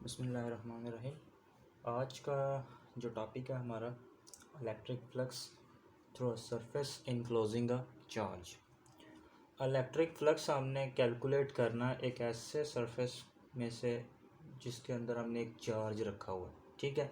बिस्मिल्लाहिर्रहमानिर्रहीम। आज का जो टॉपिक है हमारा electric flux through a surface enclosing a charge. Electric flux हमने कैलकुलेट करना एक ऐसे सरफेस में से जिसके अंदर हमने एक चार्ज रखा हुआ है। ठीक है,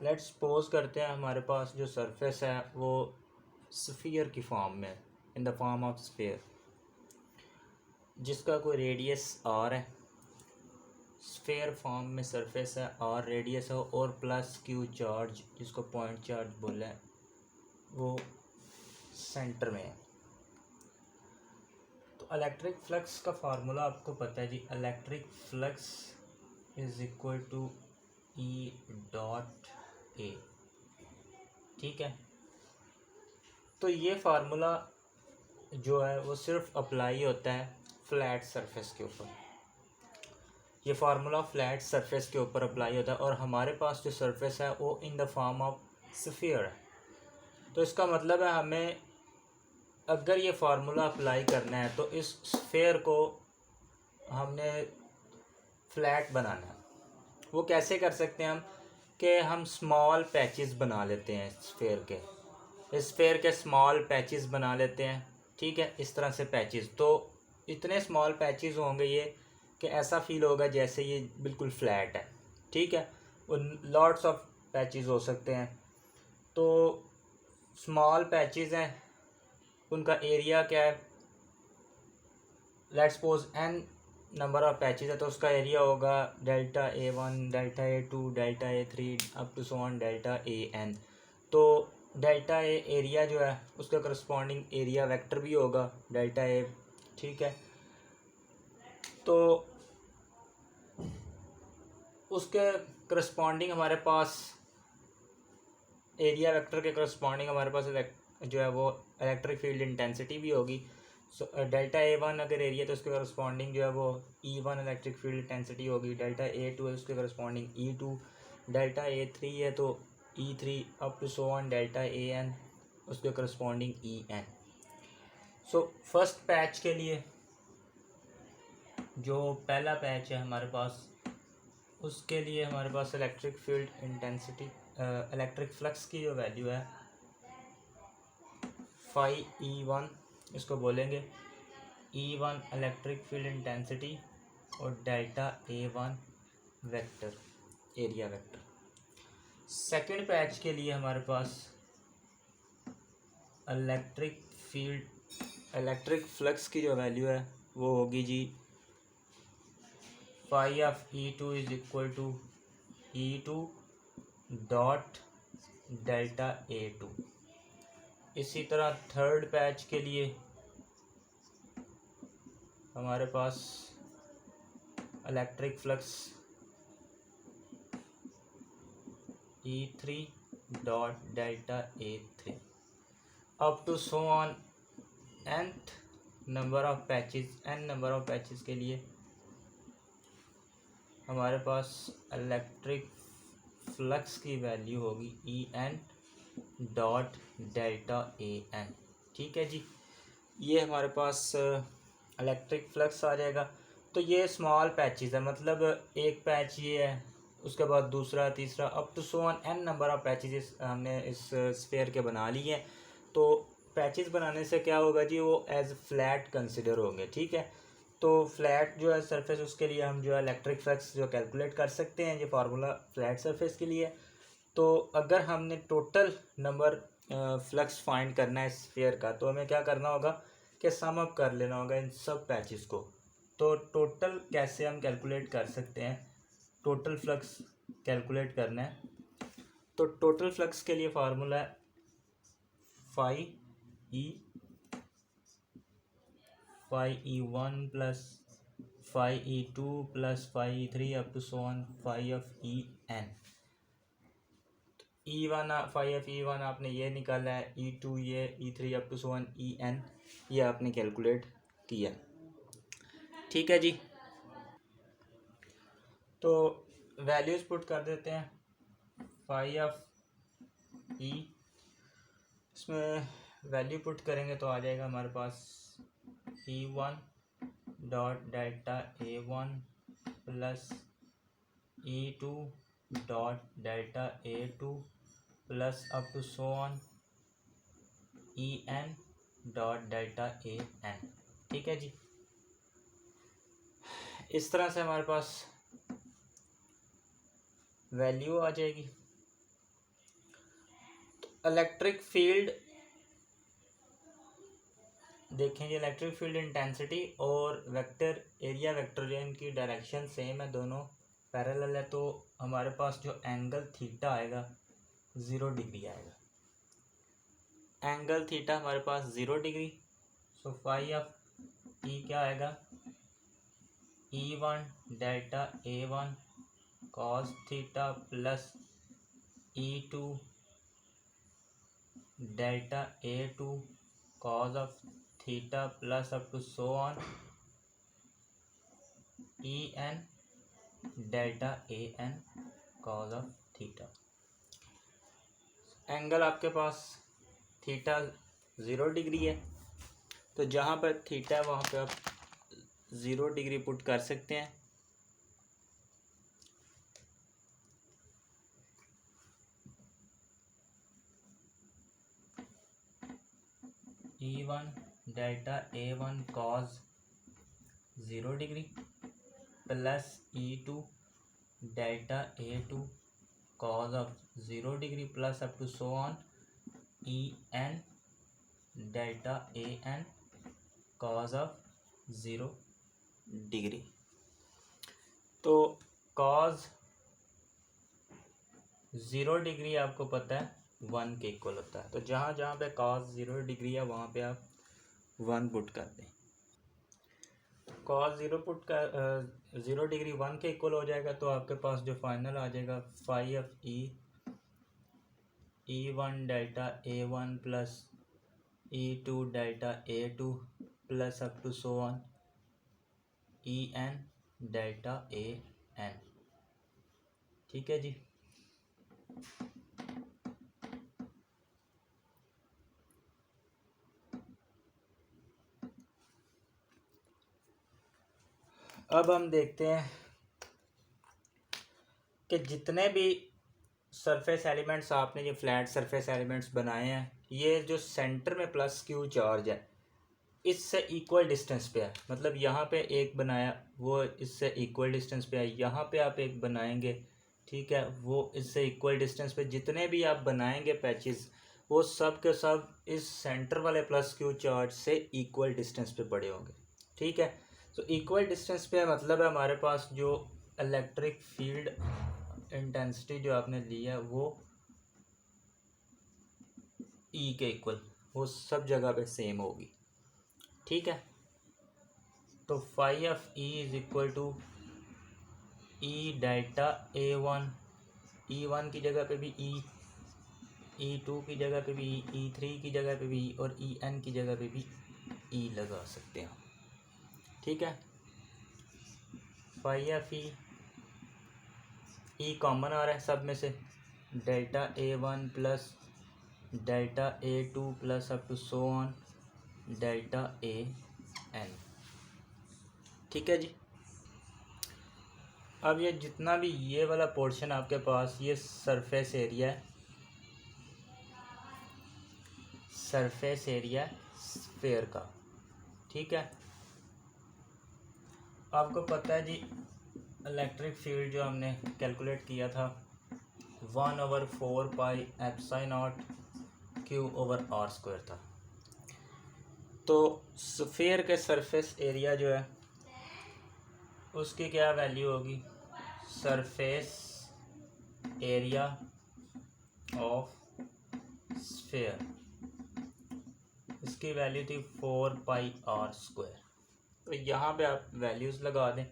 लेट्स सपोज करते हैं हमारे पास जो सरफेस है वो स्फीयर की फॉर्म में, in the form of sphere, जिसका कोई रेडियस आर है। स्फेयर फॉर्म में सरफेस है और रेडियस हो और प्लस क्यू चार्ज, जिसको पॉइंट चार्ज बोले हैं, वो सेंटर में है। तो इलेक्ट्रिक फ्लक्स का फार्मूला आपको पता है जी। Electric flux is equal to E dot A. ठीक है, तो ये फार्मूला जो है वो सिर्फ अप्लाई होता है फ्लैट सरफेस के ऊपर। ये फार्मूला फ्लैट सरफेस के ऊपर अप्लाई होता है और हमारे पास जो सरफेस है वो in the form of sphere है। तो इसका मतलब है हमें अगर ये फार्मूला अप्लाई करना है तो इस स्फीयर को हमने फ्लैट बनाना है। वो कैसे कर सकते हैं हम कि हम स्मॉल पैचेस बना लेते हैं स्फीयर के, इस स्फीयर के स्मॉल पैचेस बना लेते हैं। ठीक है, इस तरह से पैचेस, तो इतने स्मॉल पैचेस होंगे ये कि ऐसा फील होगा जैसे ये बिल्कुल फ्लैट है। ठीक है, लॉट्स ऑफ पैचेस हो सकते हैं। तो स्मॉल पैचेस हैं, उनका एरिया क्या है, let's suppose N number of patches है, तो उसका एरिया होगा delta A1, delta A2, delta A3 up to so on delta AN। तो डेल्टा ए एरिया जो है उसका करस्पॉन्डिंग एरिया वेक्टर भी होगा डेल्टा ए। ठीक है, तो उसके करस्पॉन्डिंग हमारे पास एरिया वेक्टर के करस्पॉन्डिंग हमारे पास जो है वो इलेक्ट्रिक फील्ड इंटेंसिटी भी होगी। सो डेल्टा A1 अगर एरिया तो उसके करस्पॉन्डिंग जो है वो E1 इलेक्ट्रिक फील्ड इंटेंसिटी होगी। डेल्टा A2 है उसके करस्पॉन्डिंग E2। डेल्टा A3 है तो E3 up to so on delta AN उसके corresponding EN। So first patch के लिए जो पहला पैच है हमारे पास, उसके लिए हमारे पास electric field intensity, electric flux की जो वैल्यू है फाई E1 इसको बोलेंगे। E1 इलेक्ट्रिक फील्ड इंटेंसिटी और delta A1 vector, area vector. Second patch के लिए हमारे पास इलेक्ट्रिक फ्लक्स की जो वैल्यू है वो होगी जी phi of E2 is equal to E2 dot delta A2। इसी तरह थर्ड पैच के लिए हमारे पास electric flux E3 dot delta A3 up to so on nth number of patches के लिए हमारे पास इलेक्ट्रिक फ्लक्स की वैल्यू होगी En डॉट डेल्टा AN। ठीक है जी, ये हमारे पास इलेक्ट्रिक फ्लक्स आ जाएगा। तो ये स्मॉल पैचेस है, मतलब एक पैच ये है, उसके बाद दूसरा, तीसरा, up to so on n number of patches हमने इस स्फीयर के बना लिए हैं। तो पैचेस बनाने से क्या होगा जी, वो एज फ्लैट कंसिडर होंगे। ठीक है, तो फ्लैट जो है सरफेस, उसके लिए हम जो है इलेक्ट्रिक फ्लक्स जो कैलकुलेट कर सकते हैं। ये फार्मूला फ्लैट सरफेस के लिए। तो अगर हमने टोटल नंबर फ्लक्स फाइंड करना है स्फीयर का, तो हमें क्या करना होगा कि सम अप कर लेना होगा इन सब पैचेस को। तो टोटल कैसे हम कैलकुलेट कर सकते हैं, टोटल फ्लक्स कैलकुलेट करना है तो टोटल फ्लक्स के लिए फार्मूला है phi E1 plus phi E2 plus phi E3 up to so on phi of EN। E1 phi of E1 आपने ये निकाला है, E2 ये, E3 up to so on EN ये आपने कैलकुलेट किया। ठीक है जी, तो वैल्यूज़ पुट कर देते हैं। फाई ऑफ E, इसमें वैल्यू पुट करेंगे तो आ जाएगा हमारे पास E1 dot delta A1 plus E2 dot delta A2 plus up to so on En dot delta An। ठीक है जी। इस तरह से हमारे पास वैल्यू आ जाएगी। तो इलेक्ट्रिक फील्ड देखेंगे, इलेक्ट्रिक फील्ड इंटेंसिटी और वेक्टर एरिया वेक्टर जो इनकी डायरेक्शन सेम है, दोनों पैरेलल है, तो हमारे पास जो एंगल थीटा आएगा 0 डिग्री आएगा। एंगल थीटा हमारे पास 0 degree. So phi of E क्या आएगा, E1 delta A1 cos theta plus E2 delta A2 cos of theta plus up to so on En delta An cos of theta. Angle आपके पास theta 0 degree है, तो जहाँ पर theta है वहाँ पे आप 0 डिग्री पुट कर सकते हैं। E1 delta A1 cos 0 degree plus E2 delta A2 cos of 0 degree plus up to so on En delta An cos of 0 degree. तो कॉस 0 डिग्री आपको पता है 1 के इक्वल होता है, तो जहाँ जहाँ पे कॉस 0 डिग्री है वहाँ पे आप 1 पुट कर दें। कॉस 0 डिग्री 1 के इक्वल हो जाएगा, तो आपके पास जो फाइनल आ जाएगा phi of E1 delta A1 plus E2 delta A2 plus up to so on En delta An। ठीक है जी। अब हम देखते हैं कि जितने भी सरफेस एलिमेंट्स आपने ये फ्लैट सरफेस एलिमेंट्स बनाए हैं, ये जो सेंटर में प्लस क्यू चार्ज है इससे इक्वल डिस्टेंस पे है। मतलब यहाँ पे एक बनाया वो इससे इक्वल डिस्टेंस पे है, यहाँ पे आप एक बनाएंगे, ठीक है, वो इससे इक्वल डिस्टेंस पे। जितने भी आप बनाएंगे पैचेस वो सब के सब इस सेंटर वाले प्लस क्यू चार्ज से इक्वल डिस्टेंस पे पड़े होंगे। ठीक है, तो इक्वल डिस्टेंस पे मतलब है हमारे पास जो इलेक्ट्रिक फील्ड इंटेंसिटी जो आपने ली है वो ई के इक्वल, वो सब जगह पे सेम होगी। ठीक है, तो phi of E is equal to E delta A1, E1 की जगह पे भी ई, E2 की जगह पे भी ई, E3 की जगह पे भी और En की जगह पे भी ई लगा सकते हैं। ठीक है, फाई ऑफ ई कॉमन आ रहा है सब में से, delta A1 plus delta A2 plus up to so on delta An। ठीक है जी। अब ये जितना भी ये वाला पोर्शन आपके पास, ये सरफेस एरिया है, सरफेस एरिया स्फीयर का। ठीक है, आपको पता है जी इलेक्ट्रिक फील्ड जो हमने कैलकुलेट किया था 1/4 पाई एप्सिलॉन नॉट Q/r² था। तो स्फीयर के सरफेस एरिया जो है उसकी क्या वैल्यू होगी, सरफेस एरिया ऑफ स्फीयर, इसकी वैल्यू थी 4πr²। तो यहाँ पे आप वैल्यूज़ लगा दें।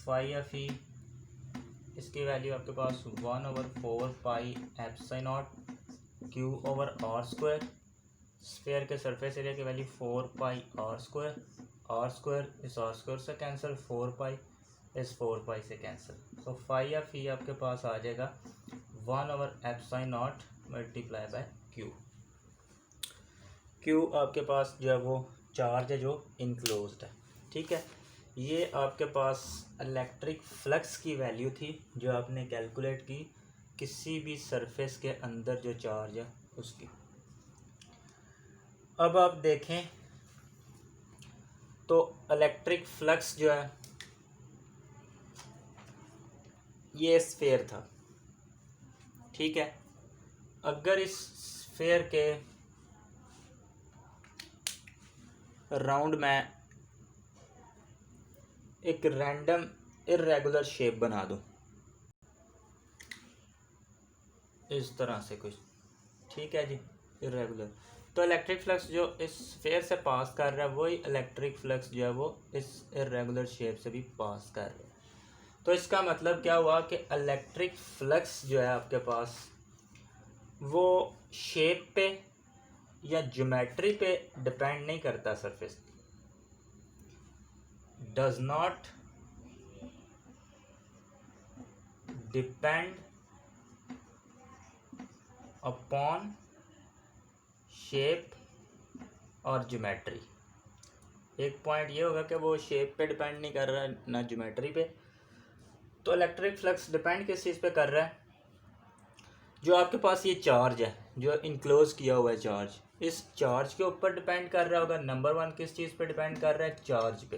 फाई ऑफ ई इसकी वैल्यू आपके पास 1/4 pi epsilon not Q/r²। Sphere के सरफेस एरिया की वैल्यू 4πr², r² इस r² से कैंसिल, 4π इस 4π से कैंसिल। तो फाई ऑफ ई आपके पास आ जाएगा 1/एप्सिलॉन not multiply by Q। Q आपके पास जो है वो चार्ज है जो इनक्लोज्ड है। ठीक है, ये आपके पास इलेक्ट्रिक फ्लक्स की वैल्यू थी जो आपने कैलकुलेट की किसी भी सरफेस के अंदर जो चार्ज है उसकी। अब आप देखें तो इलेक्ट्रिक फ्लक्स जो है ये स्फेयर था, ठीक है। अगर इस स्फेयर के राउंड में एक रैंडम इर्रेगुलर शेप बना दूं इस तरह से कुछ, ठीक है जी, इर्रेगुलर, तो इलेक्ट्रिक फ्लक्स जो इस स्फेयर से पास कर रहा है वही इलेक्ट्रिक फ्लक्स जो है वो इस इर्रेगुलर शेप से भी पास कर रहा है। तो इसका मतलब क्या हुआ कि इलेक्ट्रिक फ्लक्स जो है आपके पास वो शेप पे या ज्योमेट्री पे डिपेंड नहीं करता, surface does not depend upon shape और ज्योमेट्री। एक पॉइंट ये होगा कि वो शेप पे डिपेंड नहीं कर रहा है ना ज्योमेट्री पे। तो इलेक्ट्रिक फ्लक्स डिपेंड किस चीज़ पे कर रहा है, जो आपके पास ये चार्ज है जो इनक्लोज किया हुआ है चार्ज, इस चार्ज के ऊपर डिपेंड कर रहा होगा। नंबर वन किस चीज़ पे डिपेंड कर रहा है, चार्ज पे,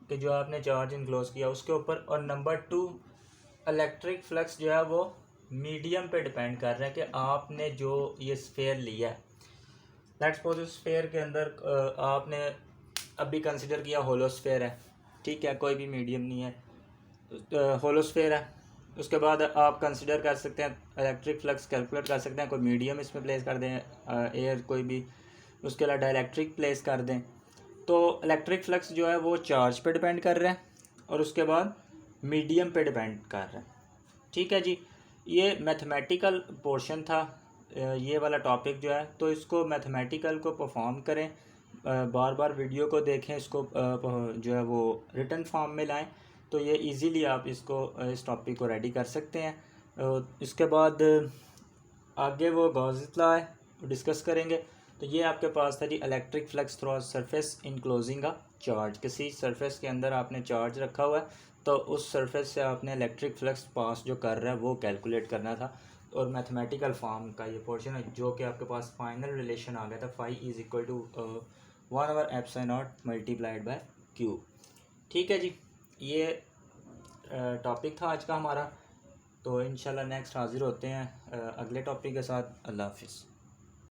कि जो आपने चार्ज इनक्लोज किया उसके ऊपर। और नंबर टू इलेक्ट्रिक फ्लक्स जो है वो मीडियम पे डिपेंड कर रहा है कि आपने जो ये स्फेयर लिया है, लेट्स सपोज उस स्फेयर के अंदर आपने अभी कंसिडर किया होलो स्फेयर है, ठीक है, कोई भी मीडियम नहीं है, होलो स्फेयर है। उसके बाद आप कंसिडर कर सकते हैं इलेक्ट्रिक फ्लक्स कैलकुलेट कर सकते हैं, कोई मीडियम इसमें प्लेस कर दें, एयर कोई भी, उसके अलावा डाइलेक्ट्रिक प्लेस कर दें। तो इलेक्ट्रिक फ्लक्स जो है वो चार्ज पे डिपेंड कर रहा है और उसके बाद मीडियम पे डिपेंड कर रहा है, ठीक है जी। ये मैथमेटिकल पोर्शन था ये वाला टॉपिक जो है, तो इसको मैथमेटिकल को परफॉर्म करें, बार बार वीडियो को देखें, इसको जो है वो रिटन फॉर्म में लाएं, तो ये इजीली आप इसको इस टॉपिक को रेडी कर सकते हैं। इसके बाद आगे वो गॉस लॉ है डिस्कस करेंगे। तो ये आपके पास था जी electric flux through surface enclosing a charge. किसी सरफेस के अंदर आपने चार्ज रखा हुआ है तो उस सरफेस से आपने इलेक्ट्रिक फ्लक्स पास जो कर रहा है वो कैलकुलेट करना था। और मैथमेटिकल फॉर्म का ये पोर्शन है जो कि आपके पास फाइनल रिलेशन आ गया था, phi is equal to 1/ε0 multiplied by Q, ठीक है जी। ये टॉपिक था आज का हमारा। तो इंशाल्लाह नेक्स्ट हाजिर होते हैं अगले टॉपिक के साथ। अल्लाह हाफिज़।